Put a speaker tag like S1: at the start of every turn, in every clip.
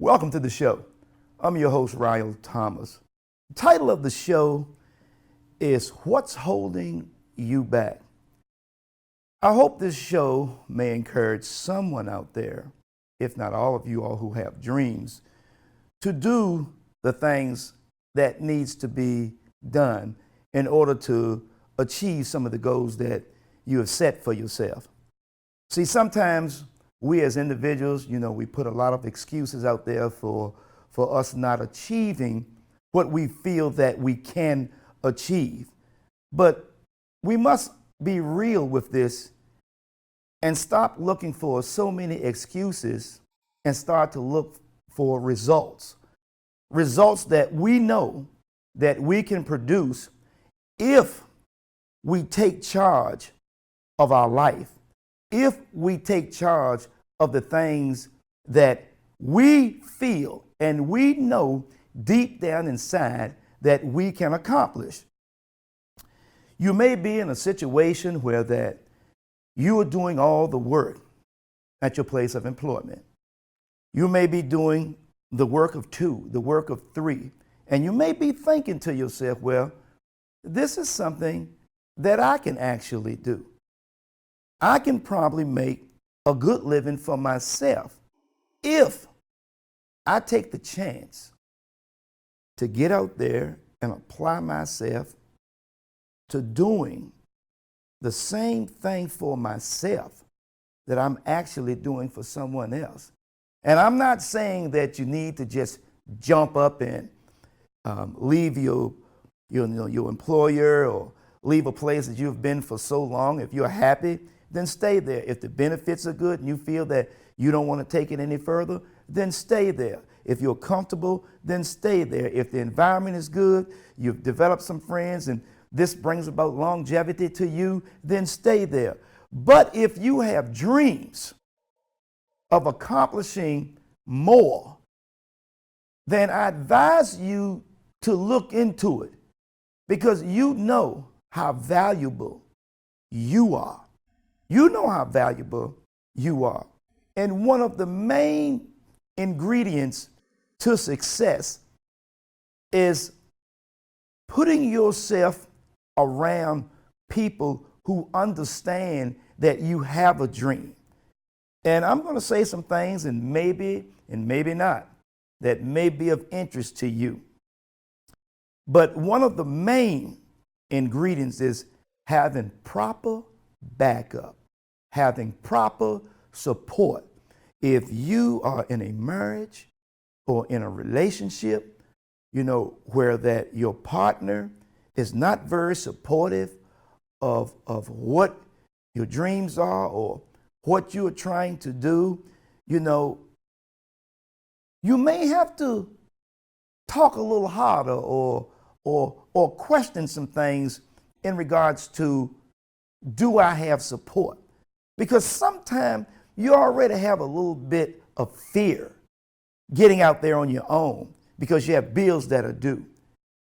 S1: Welcome to the show. I'm your host, Ryal Thomas. The title of the show is What's Holding You Back? I hope this show may encourage someone out there, if not all of you all who have dreams, to do the things that needs to be done in order to achieve some of the goals that you have set for yourself. See, sometimes we as individuals, we put a lot of excuses out there for us not achieving what we feel that we can achieve. But we must be real with this and stop looking for so many excuses and start to look for results. Results that we know that we can produce if we take charge of our life, if we take charge of the things that we feel and we know deep down inside that we can accomplish. You may be in a situation where that you are doing all the work at your place of employment. You may be doing the work of two, the work of three, and you may be thinking to yourself, well, this is something that I can actually do. I can probably make a good living for myself if I take the chance to get out there and apply myself to doing the same thing for myself that I'm actually doing for someone else. And I'm not saying that you need to just jump up and leave your employer or leave a place that you've been for so long. If you're happy, then stay there. If the benefits are good and you feel that you don't want to take it any further, then stay there. If you're comfortable, then stay there. If the environment is good, you've developed some friends and this brings about longevity to you, then stay there. But if you have dreams of accomplishing more, then I advise you to look into it because you know how valuable you are. You know how valuable you are. And one of the main ingredients to success is putting yourself around people who understand that you have a dream. And I'm going to say some things and maybe not that may be of interest to you. But one of the main ingredients is having proper backup, having proper support. If you are in a marriage or in a relationship, where that your partner is not very supportive of what your dreams are or what you are trying to do, you may have to talk a little harder or question some things in regards to, do I have support? Because sometimes you already have a little bit of fear getting out there on your own because you have bills that are due.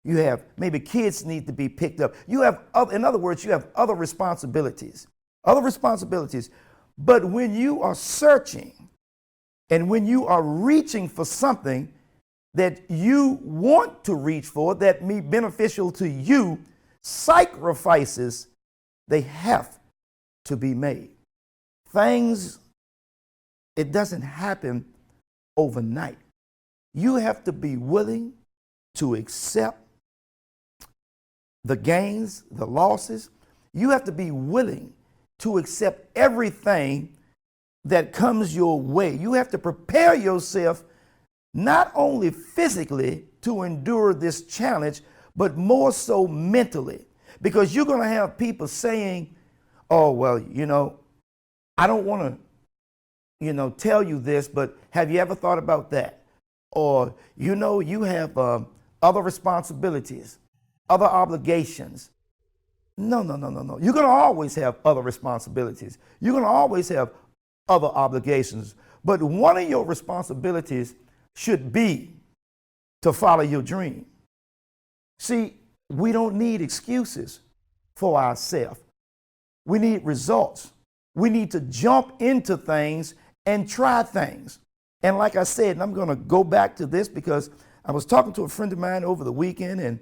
S1: You have maybe kids need to be picked up. You have, in other words, you have other responsibilities. But when you are searching and when you are reaching for something that you want to reach for that may be beneficial to you, sacrifices, they have to be made. Things, it doesn't happen overnight. You have to be willing to accept the gains, the losses. You have to be willing to accept everything that comes your way. You have to prepare yourself not only physically to endure this challenge, but more so mentally. Because you're going to have people saying, oh, well, I don't want to, tell you this, but have you ever thought about that? Or, you have other responsibilities, other obligations. No. You're going to always have other responsibilities. You're going to always have other obligations. But one of your responsibilities should be to follow your dream. See, we don't need excuses for ourselves. We need results. We need to jump into things and try things. And like I said, and I'm going to go back to this because I was talking to a friend of mine over the weekend, and,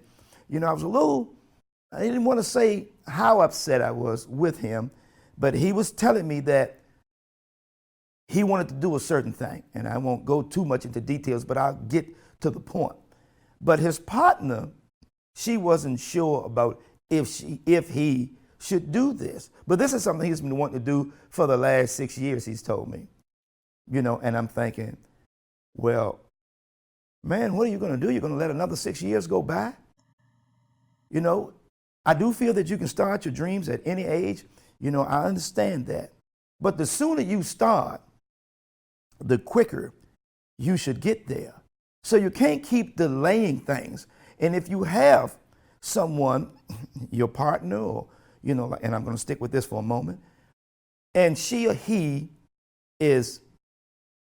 S1: I was I didn't want to say how upset I was with him, but he was telling me that he wanted to do a certain thing. And I won't go too much into details, but I'll get to the point. But his partner, she wasn't sure about if he should do this. But this is something he's been wanting to do for the last 6 years, he's told me. And I'm thinking, well, man, what are you going to do? You're going to let another 6 years go by? I do feel that you can start your dreams at any age. I understand that. But the sooner you start, the quicker you should get there. So you can't keep delaying things. And if you have someone, your partner, or, and I'm going to stick with this for a moment, and she or he is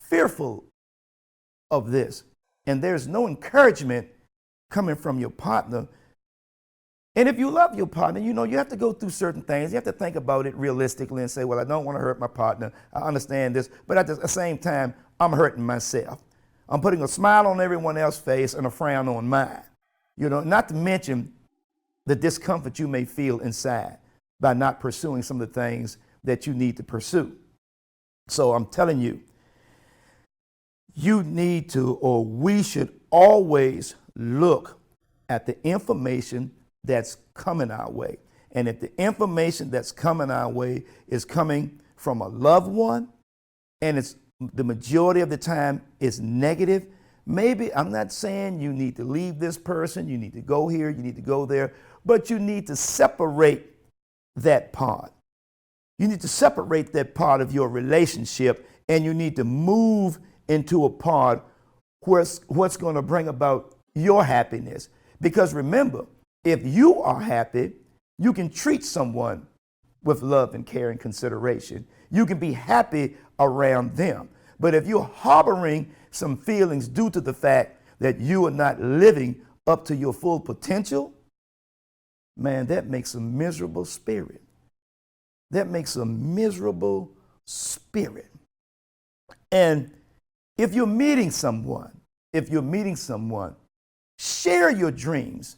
S1: fearful of this, and there's no encouragement coming from your partner. And if you love your partner, you have to go through certain things. You have to think about it realistically and say, well, I don't want to hurt my partner. I understand this. But at the same time, I'm hurting myself. I'm putting a smile on everyone else's face and a frown on mine. Not to mention the discomfort you may feel inside by not pursuing some of the things that you need to pursue. So I'm telling you, you need to, or we should always look at the information that's coming our way. And if the information that's coming our way is coming from a loved one, and it's the majority of the time is negative, maybe, I'm not saying you need to leave this person, you need to go here, you need to go there, but you need to separate that part. You need to separate that part of your relationship, and you need to move into a part what's going to bring about your happiness. Because remember, if you are happy, you can treat someone with love and care and consideration. You can be happy around them. But if you're harboring some feelings due to the fact that you are not living up to your full potential, man, that makes a miserable spirit. That makes a miserable spirit. And if you're meeting someone, share your dreams.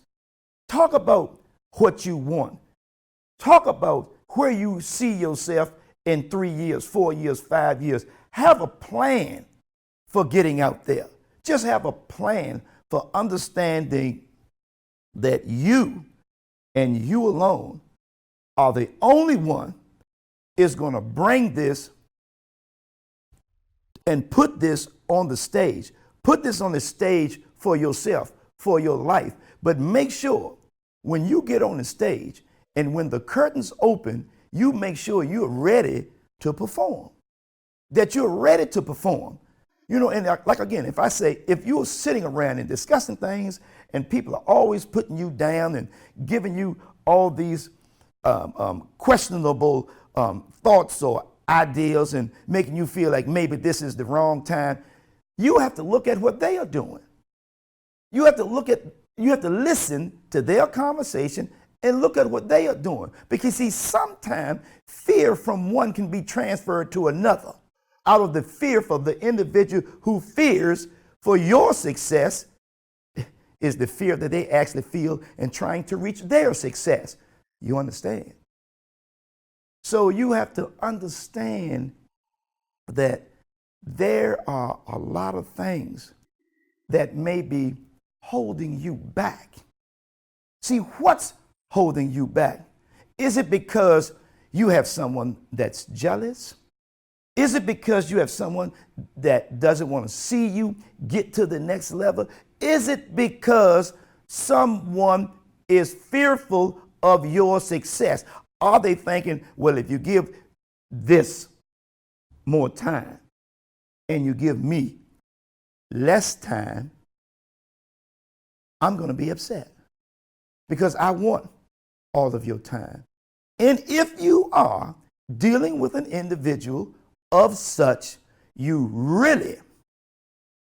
S1: Talk about what you want. Talk about where you see yourself in 3 years, 4 years, 5 years. Have a plan for getting out there. Just have a plan for understanding that you and you alone are the only one is going to bring this and put this on the stage. Put this on the stage for yourself, for your life. But make sure when you get on the stage and when the curtains open, you make sure you're ready to perform. That you're ready to perform. And like again, if you're sitting around and discussing things and people are always putting you down and giving you all these questionable thoughts or ideas and making you feel like maybe this is the wrong time, you have to look at what they are doing. You have to listen to their conversation and look at what they are doing. Because see, sometimes fear from one can be transferred to another. Out of the fear for the individual who fears for your success is the fear that they actually feel in trying to reach their success. You understand? So you have to understand that there are a lot of things that may be holding you back. See, what's holding you back? Is it because you have someone that's jealous? Is it because you have someone that doesn't want to see you get to the next level? Is it because someone is fearful of your success? Are they thinking, well, if you give this more time and you give me less time, I'm going to be upset because I want all of your time. And if you are dealing with an individual of such, you really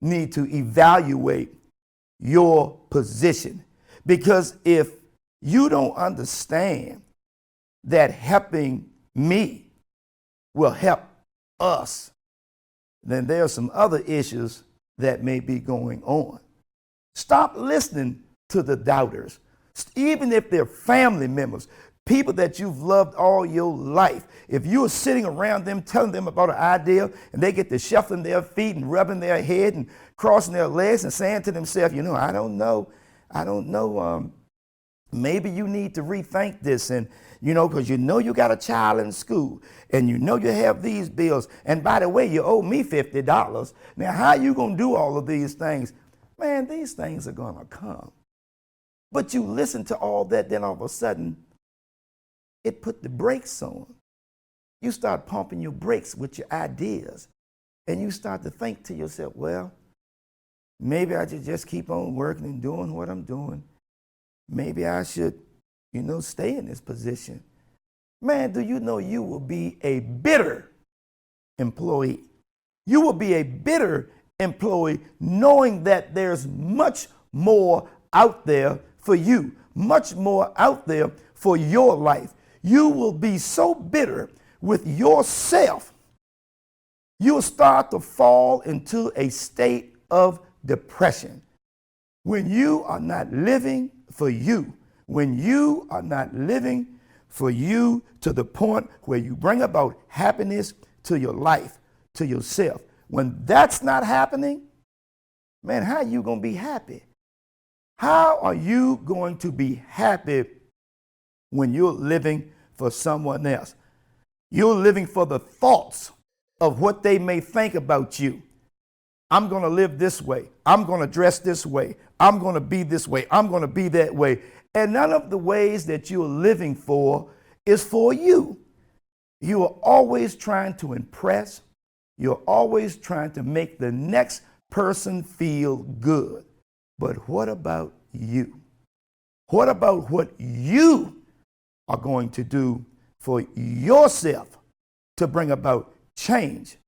S1: need to evaluate your position. Because if you don't understand that helping me will help us, then there are some other issues that may be going on. Stop listening to the doubters, even if they're family members, people that you've loved all your life. If you are sitting around them telling them about an idea and they get to shuffling their feet and rubbing their head and crossing their legs and saying to themselves, I don't know, maybe you need to rethink this. And, because you got a child in school and you have these bills. And by the way, you owe me $50. Now, how are you going to do all of these things? Man, these things are going to come. But you listen to all that, then all of a sudden, it put the brakes on. You start pumping your brakes with your ideas. And you start to think to yourself, well, maybe I should just keep on working and doing what I'm doing. Maybe I should, stay in this position. Man, do you know you will be a bitter employee? You will be a bitter employee knowing that there's much more out there for you, much more out there for your life. You will be so bitter with yourself, you'll start to fall into a state of depression. When you are not living for you, when you are not living for you to the point where you bring about happiness to your life, to yourself, when that's not happening, man, how are you going to be happy? How are you going to be happy when you're living for someone else? You're living for the thoughts of what they may think about you. I'm going to live this way. I'm going to dress this way. I'm going to be this way. I'm going to be that way. And none of the ways that you're living for is for you. You are always trying to impress. You're always trying to make the next person feel good. But what about you? What about what you are going to do for yourself to bring about change?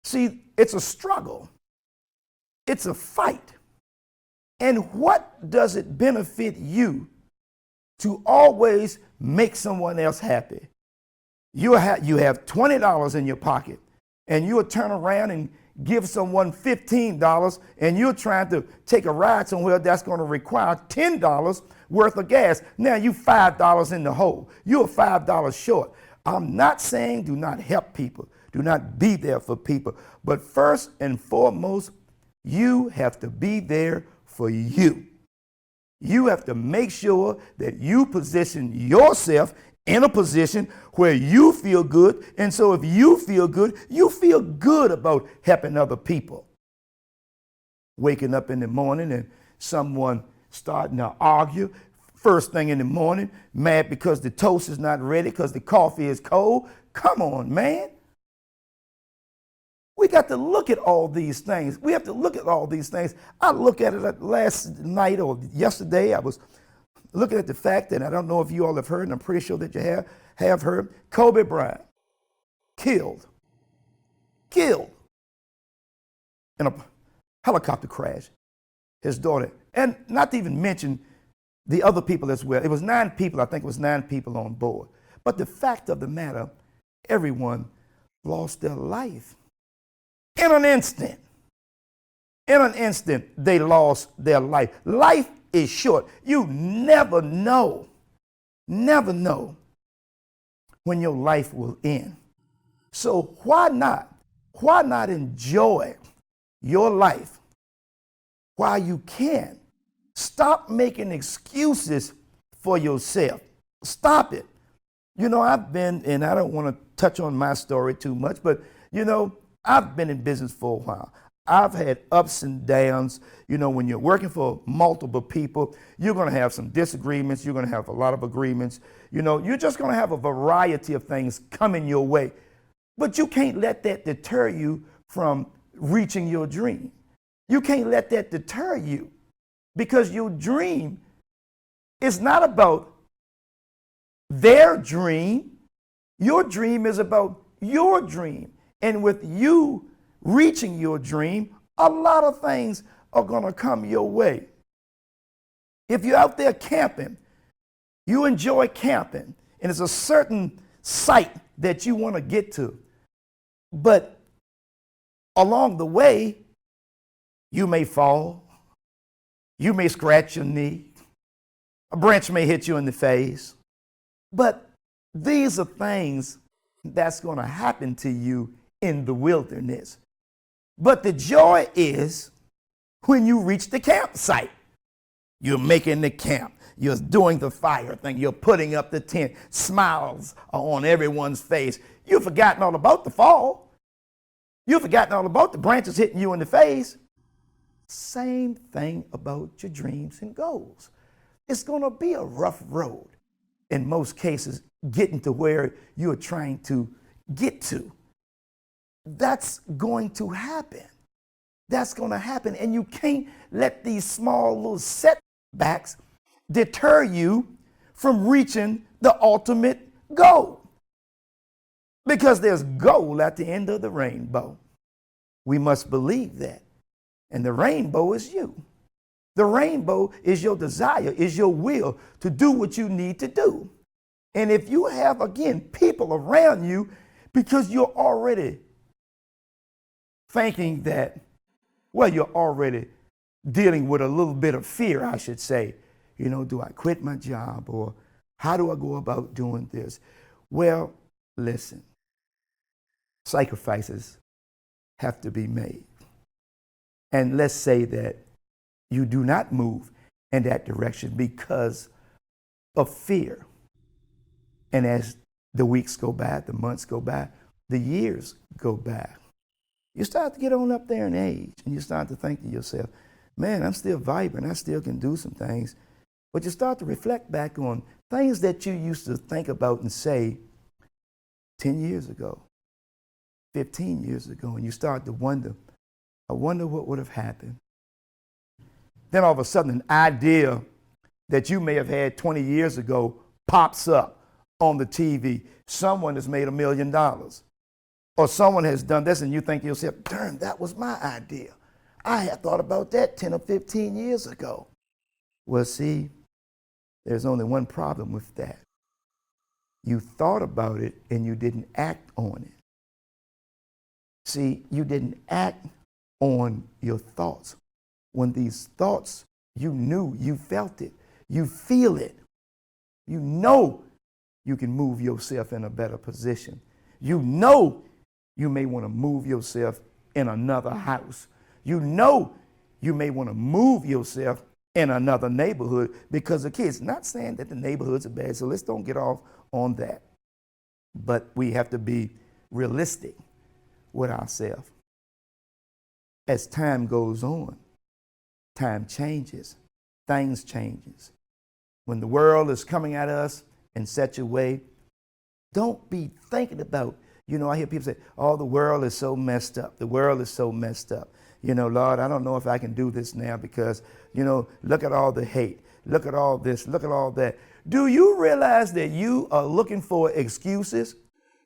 S1: See, it's a struggle. It's a fight. And what does it benefit you to always make someone else happy? You have $20 in your pocket, and you'll turn around and give someone $15, and you're trying to take a ride somewhere that's going to require $10 worth of gas. Now you $5 in the hole. You're $5 short. I'm not saying do not help people. Do not be there for people. But first and foremost, you have to be there for you. You have to make sure that you position yourself in a position where you feel good. And so if you feel good about helping other people. Waking up in the morning and someone starting to argue first thing in the morning, mad because the toast is not ready, because the coffee is cold. Come on, man. We got to look at all these things. We have to look at all these things. I look at it last night or yesterday. I was looking at the fact that I don't know if you all have heard, and I'm pretty sure that you have heard, Kobe Bryant killed in a helicopter crash. His daughter, and not to even mention the other people as well. It was 9 people. I think it was 9 people on board. But the fact of the matter, everyone lost their life. In an instant, they lost their life. Life is short. You never know when your life will end. So why not enjoy your life while you can? Stop making excuses for yourself. Stop it. I've been, and I don't want to touch on my story too much, but I've been in business for a while. I've had ups and downs. When you're working for multiple people, you're going to have some disagreements. You're going to have a lot of agreements. You're just going to have a variety of things coming your way. But you can't let that deter you from reaching your dream. You can't let that deter you, because your dream is not about their dream. Your dream is about your dream. And with you reaching your dream, a lot of things are going to come your way. If you're out there camping, you enjoy camping, and it's a certain site that you want to get to. But Along the way, you may fall, you may scratch your knee, a branch may hit you in the face, but these are things that's going to happen to you in the wilderness. But the joy is when you reach the campsite. You're making the camp. You're doing the fire thing. You're putting up the tent. Smiles are on everyone's face. You've forgotten all about the fall. You've forgotten all about the branches hitting you in the face. Same thing about your dreams and goals. It's going to be a rough road in most cases, getting to where you're trying to get to. That's going to happen. That's going to happen. And you can't let these small little setbacks deter you from reaching the ultimate goal. Because there's gold at the end of the rainbow. We must believe that. And the rainbow is you. The rainbow is your desire, is your will to do what you need to do. And if you have, again, people around you, because you're already thinking that, well, you're already dealing with a little bit of fear, I should say. You know, do I quit my job, or how do I go about doing this? Well, listen, sacrifices have to be made. And let's say that you do not move in that direction because of fear. And as the weeks go by, the months go by, the years go by, you start to get on up there in age, and you start to think to yourself, man, I'm still vibrant, I still can do some things. But you start to reflect back on things that you used to think about and say 10 years ago, 15 years ago, and you start to wonder, I wonder what would have happened. Then all of a sudden, an idea that you may have had 20 years ago pops up on the TV. Someone has made $1 million. Or someone has done this, and you think to yourself, darn, that was my idea. I had thought about that 10 or 15 years ago. Well, see, there's only one problem with that. You thought about it and you didn't act on it. See, you didn't act on your thoughts. When these thoughts, you knew, you felt it, you feel it, you know you can move yourself in a better position. You know you may want to move yourself in another house. You know you may want to move yourself in another neighborhood because of kids. Not saying that the neighborhoods are bad, so let's don't get off on that. But we have to be realistic with ourselves. As time goes on, time changes, things changes. When the world is coming at us in such a way, don't be thinking about, you know, I hear people say, oh, the world is so messed up. The world is so messed up. You know, Lord, I don't know if I can do this now because, you know, look at all the hate. Look at all this. Look at all that. Do you realize that you are looking for excuses?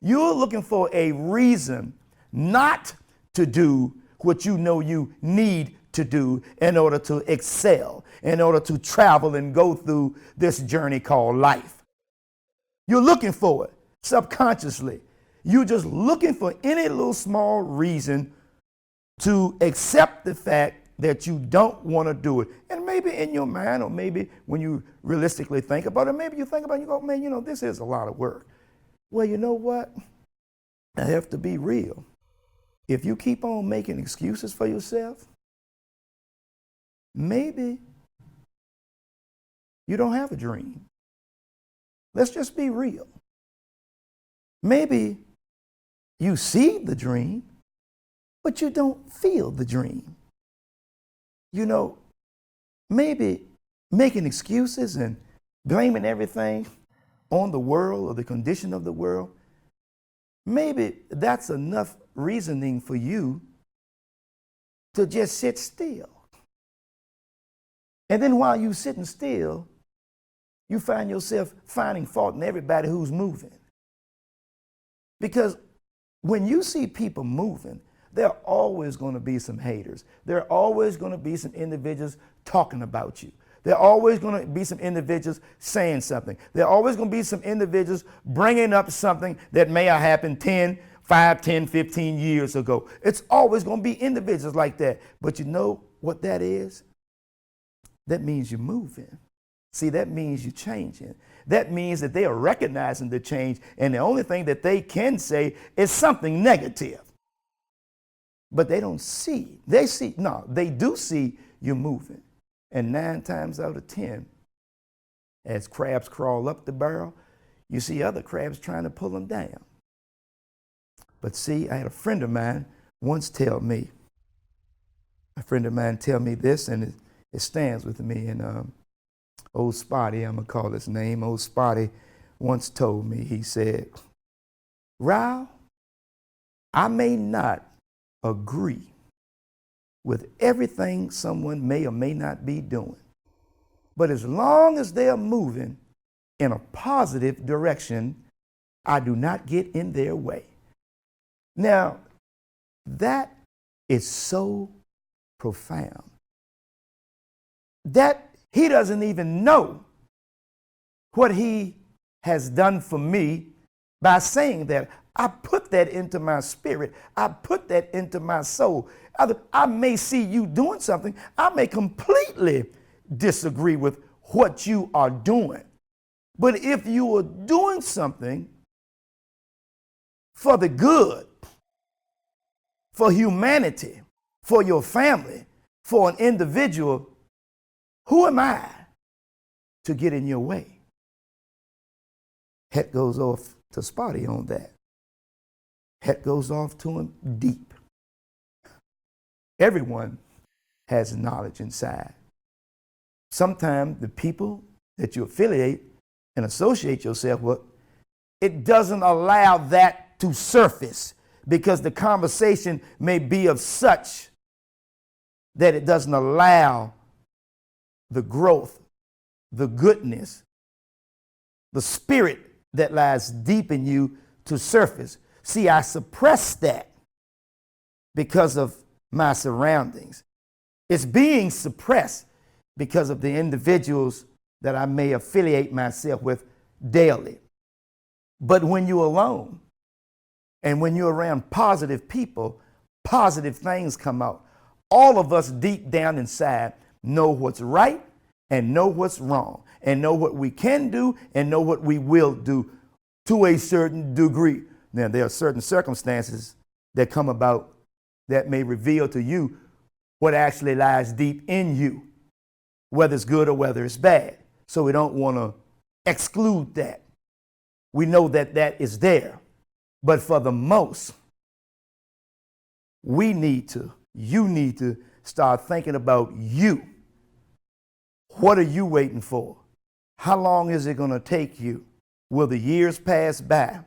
S1: You're looking for a reason not to do what you know you need to do in order to excel, in order to travel and go through this journey called life. You're looking for it subconsciously. You're just looking for any little small reason to accept the fact that you don't want to do it. And maybe in your mind, or maybe when you realistically think about it, maybe you think about it, you go, man, you know, this is a lot of work. Well, you know what? I have to be real. If you keep on making excuses for yourself, maybe you don't have a dream. Let's just be real. Maybe you see the dream, but you don't feel the dream. You know, maybe making excuses and blaming everything on the world or the condition of the world, maybe that's enough reasoning for you to just sit still. And then while you're sitting still, you find yourself finding fault in everybody who's moving. Because when you see people moving, there are always going to be some haters. There are always going to be some individuals talking about you. There are always going to be some individuals saying something. There are always going to be some individuals bringing up something that may have happened 10, 5, 10, 15 years ago. It's always going to be individuals like that. But you know what that is? That means you're moving. See, that means you're changing. That means that they are recognizing the change, and the only thing that they can say is something negative. But they don't see. They do see you moving. And 9 times out of 10, as crabs crawl up the barrel, you see other crabs trying to pull them down. But see, I had a friend of mine once tell me this, and it stands with me. And old Spotty, I'm going to call his name, old Spotty once told me, he said, Ryal, I may not agree with everything someone may or may not be doing, but as long as they are moving in a positive direction, I do not get in their way. Now, that is so profound that he doesn't even know what he has done for me by saying that. I put that into my spirit. I put that into my soul. I may see you doing something. I may completely disagree with what you are doing. But if you are doing something for the good, for humanity, for your family, for an individual, who am I to get in your way? Head goes off to Spotty on that. Head goes off to him deep. Everyone has knowledge inside. Sometimes the people that you affiliate and associate yourself with, it doesn't allow that to surface because the conversation may be of such that it doesn't allow the growth, the goodness, the spirit that lies deep in you to surface. See, I suppress that because of my surroundings. It's being suppressed because of the individuals that I may affiliate myself with daily. But when you're alone and when you're around positive people, positive things come out. All of us deep down inside know what's right and know what's wrong and know what we can do and know what we will do to a certain degree. Now, there are certain circumstances that come about that may reveal to you what actually lies deep in you, whether it's good or whether it's bad. So we don't want to exclude that. We know that that is there. But for the most, you need to start thinking about you. What are you waiting for? How long is it going to take you? Will the years pass by?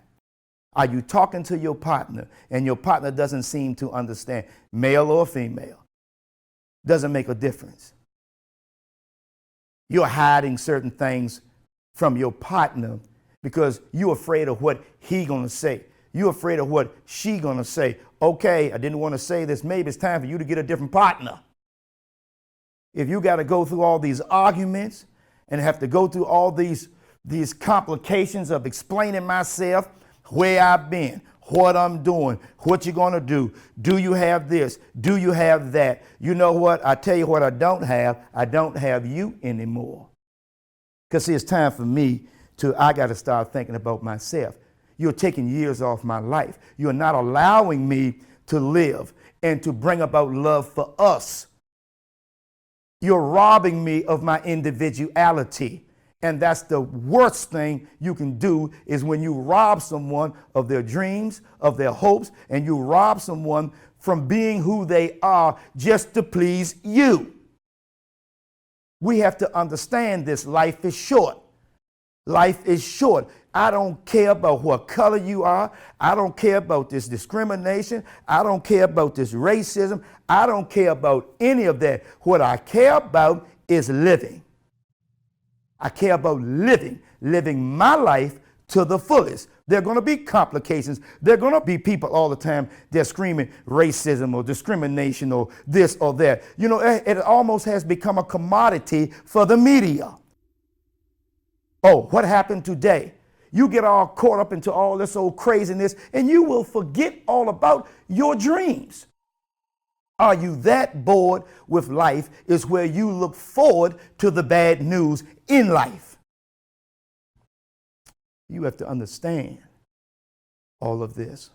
S1: Are you talking to your partner and your partner doesn't seem to understand, male or female? Doesn't make a difference. You're hiding certain things from your partner because you're afraid of what he's going to say. You're afraid of what she's going to say. Okay, I didn't want to say this. Maybe it's time for you to get a different partner. If you got to go through all these arguments and have to go through all these complications of explaining myself, where I've been, what I'm doing, what you're going to do you have this, do you have that? You know what? I tell you what I don't have you anymore. Because see, it's time for me I got to start thinking about myself. You're taking years off my life. You're not allowing me to live and to bring about love for us. You're robbing me of my individuality. And that's the worst thing you can do is when you rob someone of their dreams, of their hopes, and you rob someone from being who they are just to please you. We have to understand this. Life is short. Life is short. I don't care about what color you are. I don't care about this discrimination. I don't care about this racism. I don't care about any of that. What I care about is living. I care about living my life to the fullest. There are going to be complications. There are going to be people all the time they're screaming racism or discrimination or this or that. You know, it almost has become a commodity for the media. Oh, what happened today? You get all caught up into all this old craziness and you will forget all about your dreams. Are you that bored with life is where you look forward to the bad news in life. You have to understand all of this.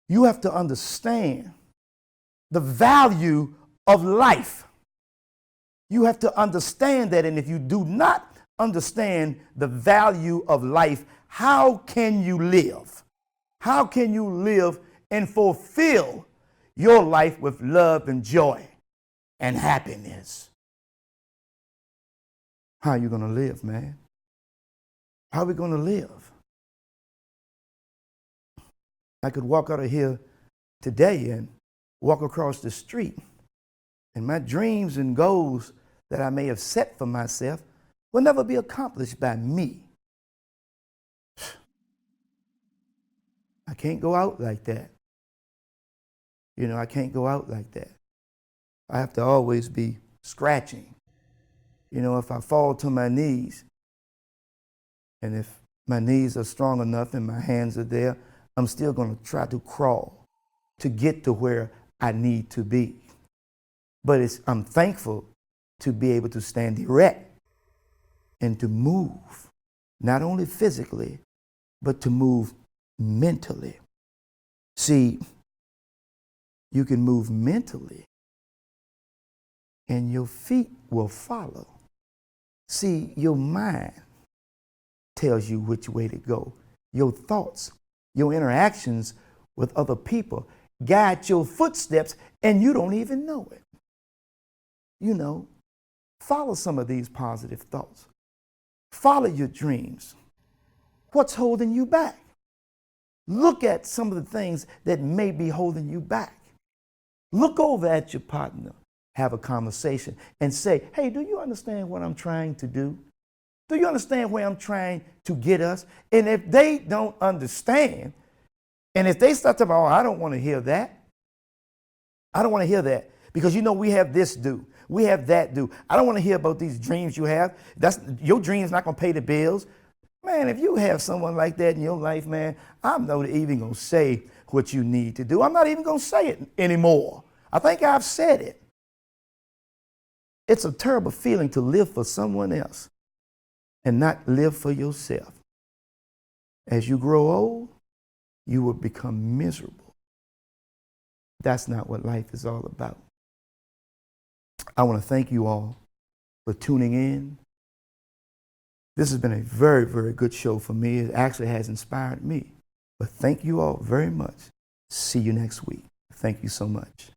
S1: You have to understand the value of life. You have to understand that, and if you do not understand the value of life, how can you live? How can you live and fulfill your life with love and joy and happiness? How are you going to live, man? How are we going to live? I could walk out of here today and walk across the street, and my dreams and goals that I may have set for myself will never be accomplished by me. I can't go out like that. You know, I can't go out like that. I have to always be scratching. You know, if I fall to my knees, and if my knees are strong enough and my hands are there, I'm still going to try to crawl to get to where I need to be. But I'm thankful to be able to stand erect and to move, not only physically, but to move mentally. See, you can move mentally and your feet will follow. See, your mind tells you which way to go. Your thoughts, your interactions with other people guide your footsteps and you don't even know it. You know, follow some of these positive thoughts. Follow your dreams. What's holding you back? Look at some of the things that may be holding you back. Look over at your partner, have a conversation, and say, hey, do you understand what I'm trying to do? Do you understand where I'm trying to get us? And if they don't understand, and if they start to, oh, I don't want to hear that. I don't want to hear that. Because you know we have this due. We have that due. I don't want to hear about these dreams you have. Your dream's not going to pay the bills. Man, if you have someone like that in your life, man, I'm not even going to say what you need to do. I'm not even going to say it anymore. I think I've said it. It's a terrible feeling to live for someone else and not live for yourself. As you grow old, you will become miserable. That's not what life is all about. I want to thank you all for tuning in. This has been a very, very good show for me. It actually has inspired me. But thank you all very much. See you next week. Thank you so much.